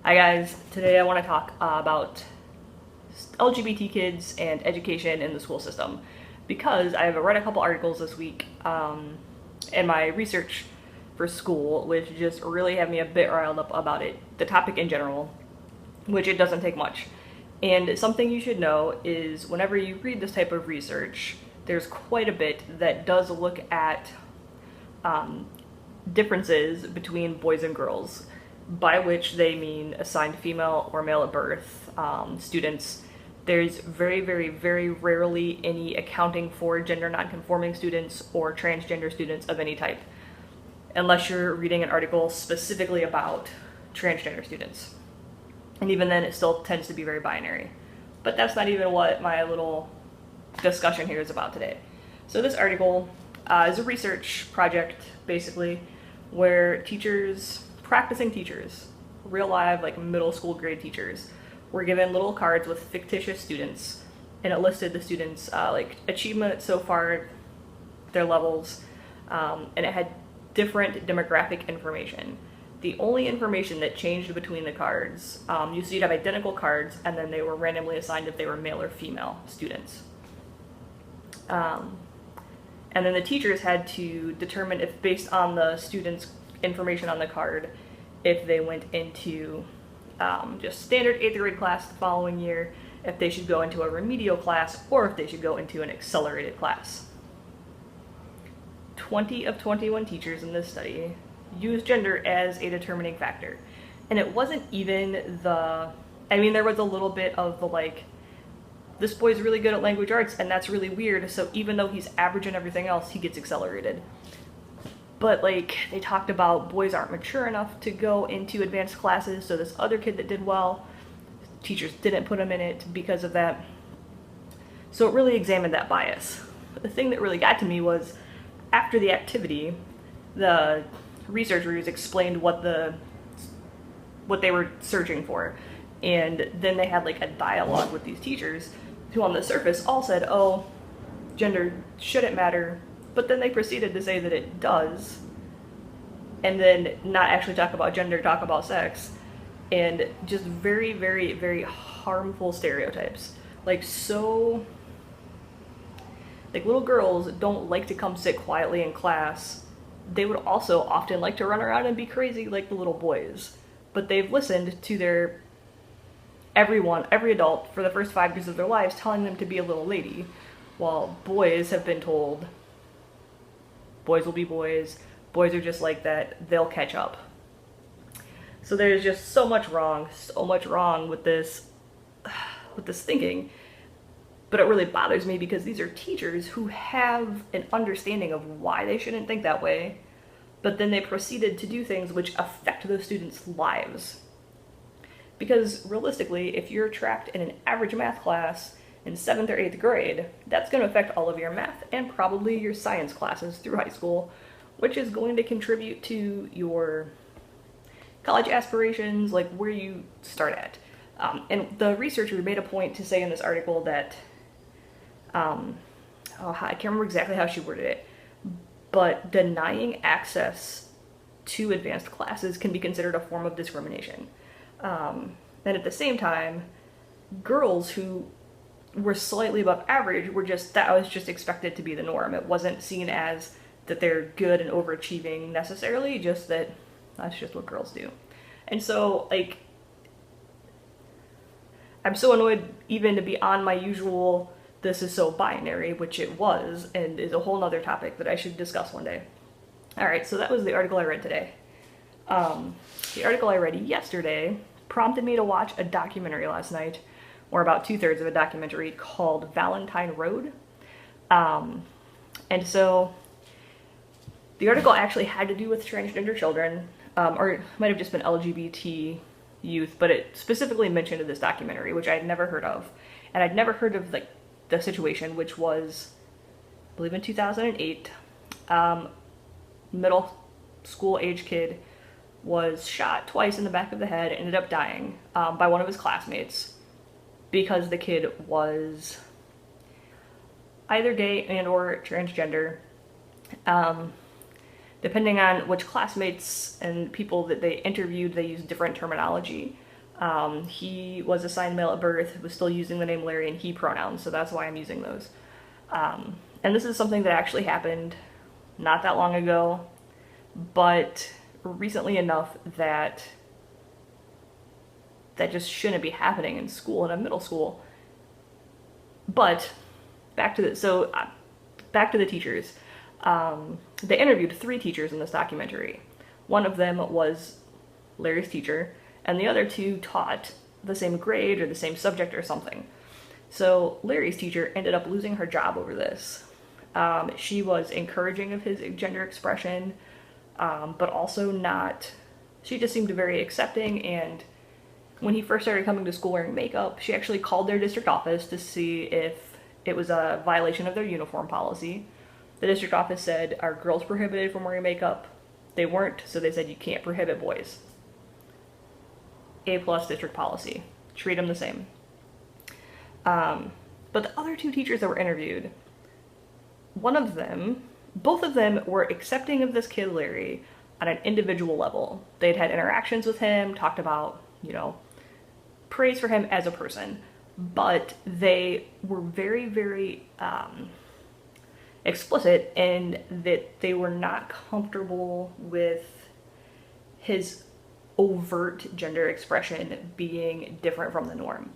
Hi guys, today I want to talk about LGBT kids and education in the school system because I've read a couple articles this week in my research for school which just really have me a bit riled up about it, the topic in general, which it doesn't take much. And something you should know is whenever you read this type of research, there's quite a bit that does look at um, differences between boys and girls, by which they mean assigned female or male at birth students. There's very, very, very rarely any accounting for gender nonconforming students or transgender students of any type, unless you're reading an article specifically about transgender students. And even then, it still tends to be very binary. But that's not even what my little discussion here is about today. So this article is a research project, basically, where practicing teachers, real live, like middle school grade teachers, were given little cards with fictitious students, and it listed the students' like achievement so far, their levels, and it had different demographic information. The only information that changed between the cards, you'd have identical cards, and then they were randomly assigned if they were male or female students. And then the teachers had to determine if, based on the students' information on the card, if they went into just standard 8th grade class the following year, if they should go into a remedial class, or if they should go into an accelerated class. 20 of 21 teachers in this study used gender as a determining factor. And it wasn't even there was a little bit of the like, this boy's really good at language arts and that's really weird, so even though he's average in everything else, he gets accelerated. But like, they talked about boys aren't mature enough to go into advanced classes, so this other kid that did well, teachers didn't put him in it because of that. So it really examined that bias. But the thing that really got to me was, after the activity, the researchers explained what they were searching for, and then they had like a dialogue with these teachers who on the surface all said, oh, gender shouldn't matter, but then they proceeded to say that it does, and then not actually talk about gender, talk about sex, and just very, very, very harmful stereotypes. Like little girls don't like to come sit quietly in class. They would also often like to run around and be crazy like the little boys. But they've listened to every adult for the first 5 years of their lives telling them to be a little lady, while boys have been told, boys will be boys, boys are just like that, they'll catch up. So there's just so much wrong with this thinking. But it really bothers me because these are teachers who have an understanding of why they shouldn't think that way, but then they proceeded to do things which affect those students' lives. Because realistically, if you're tracked in an average math class in 7th or 8th grade, that's going to affect all of your math and probably your science classes through high school, which is going to contribute to your college aspirations, like where you start at. And the researcher made a point to say in this article that I can't remember exactly how she worded it, but denying access to advanced classes can be considered a form of discrimination. And at the same time, girls who were slightly above average that was just expected to be the norm. It wasn't seen as that they're good and overachieving necessarily, just that that's just what girls do. And so, like, I'm so annoyed even to be on my usual this is so binary, which it was, and is a whole nother topic that I should discuss one day. Alright, so that was the article I read today. The article I read yesterday prompted me to watch a documentary last night, or about 2/3 of a documentary called Valentine Road. And so the article actually had to do with transgender children, or it might have just been LGBT youth, but it specifically mentioned this documentary, which I had never heard of. And I'd never heard of like the situation, which was, I believe in 2008, middle school age kid was shot twice in the back of the head and ended up dying by one of his classmates because the kid was either gay and or transgender. Depending on which classmates and people that they interviewed, they used different terminology. He was assigned male at birth, was still using the name Larry and he pronouns, so that's why I'm using those. And this is something that actually happened not that long ago, but recently enough that just shouldn't be happening in school, in a middle school. But back to the teachers. They interviewed 3 teachers in this documentary. One of them was Larry's teacher, and the other 2 taught the same grade or the same subject or something. So Larry's teacher ended up losing her job over this. She was encouraging of his gender expression, but also not, she just seemed very accepting. And when he first started coming to school wearing makeup, she actually called their district office to see if it was a violation of their uniform policy. The district office said, "Are girls prohibited from wearing makeup?" They weren't, so they said, "You can't prohibit boys." A+ district policy. Treat them the same. But the other 2 teachers that were interviewed, both of them were accepting of this kid Larry on an individual level. They'd had interactions with him, talked about, praise for him as a person, but they were very, very explicit in that they were not comfortable with his overt gender expression being different from the norm.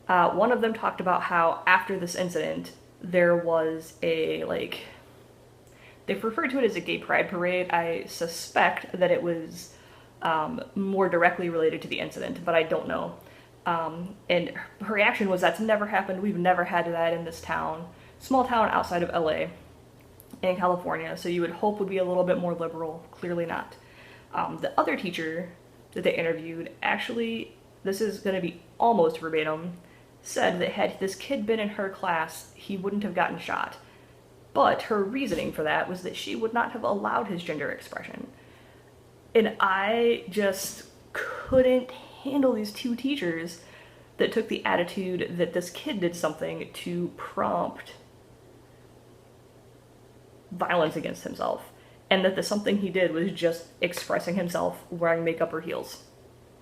One of them talked about how after this incident, there was they referred to it as a gay pride parade. I suspect that it was more directly related to the incident, but I don't know. And her reaction was, "That's never happened. We've never had that in this town." Small town outside of LA in California, so you would hope would be a little bit more liberal. Clearly not. The other teacher that they interviewed, actually, this is going to be almost verbatim, said that had this kid been in her class, he wouldn't have gotten shot. But her reasoning for that was that she would not have allowed his gender expression. And I just couldn't handle these 2 teachers that took the attitude that this kid did something to prompt violence against himself, and that the something he did was just expressing himself wearing makeup or heels.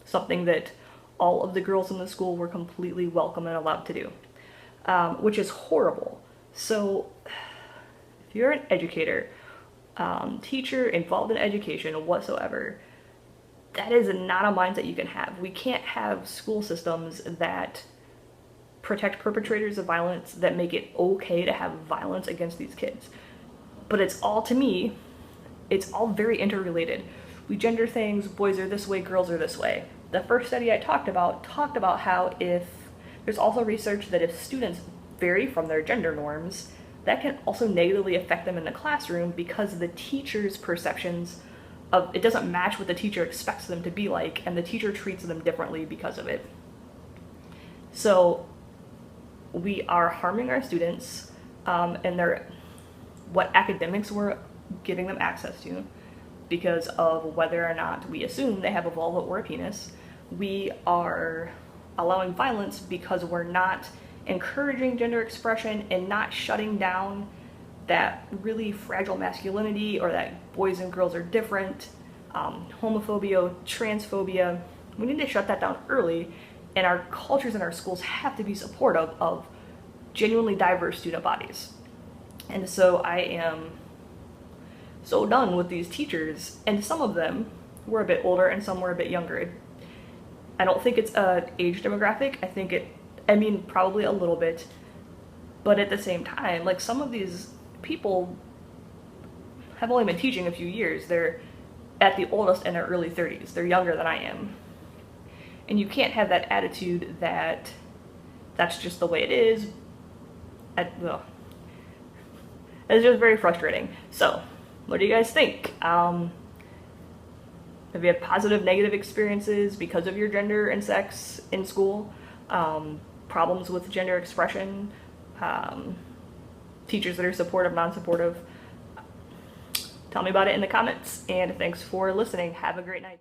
Something that all of the girls in the school were completely welcome and allowed to do, which is horrible. So if you're an educator, teacher involved in education whatsoever, that is not a mindset you can have. We can't have school systems that protect perpetrators of violence, that make it okay to have violence against these kids. But it's all, to me, it's all very interrelated. We gender things, boys are this way, girls are this way. The first study I talked about how there's also research that if students vary from their gender norms, that can also negatively affect them in the classroom because the teacher's perceptions of it doesn't match what the teacher expects them to be like, and the teacher treats them differently because of it. So we are harming our students, and what academics were giving them access to, because of whether or not we assume they have a vulva or a penis. We are allowing violence because we're not encouraging gender expression and not shutting down that really fragile masculinity, or that boys and girls are different, homophobia, transphobia. We need to shut that down early, and our cultures and our schools have to be supportive of genuinely diverse student bodies. And so I am so done with these teachers, and some of them were a bit older and some were a bit younger. I don't think it's an age demographic. I mean, probably a little bit, but at the same time, like, some of these people have only been teaching a few years. They're at the oldest in their early 30s. They're younger than I am. And you can't have that attitude that that's just the way it is. It's just very frustrating. So, what do you guys think? Have you had positive, negative experiences because of your gender and sex in school? Problems with gender expression? Teachers that are supportive, non-supportive? Tell me about it in the comments, and thanks for listening. Have a great night.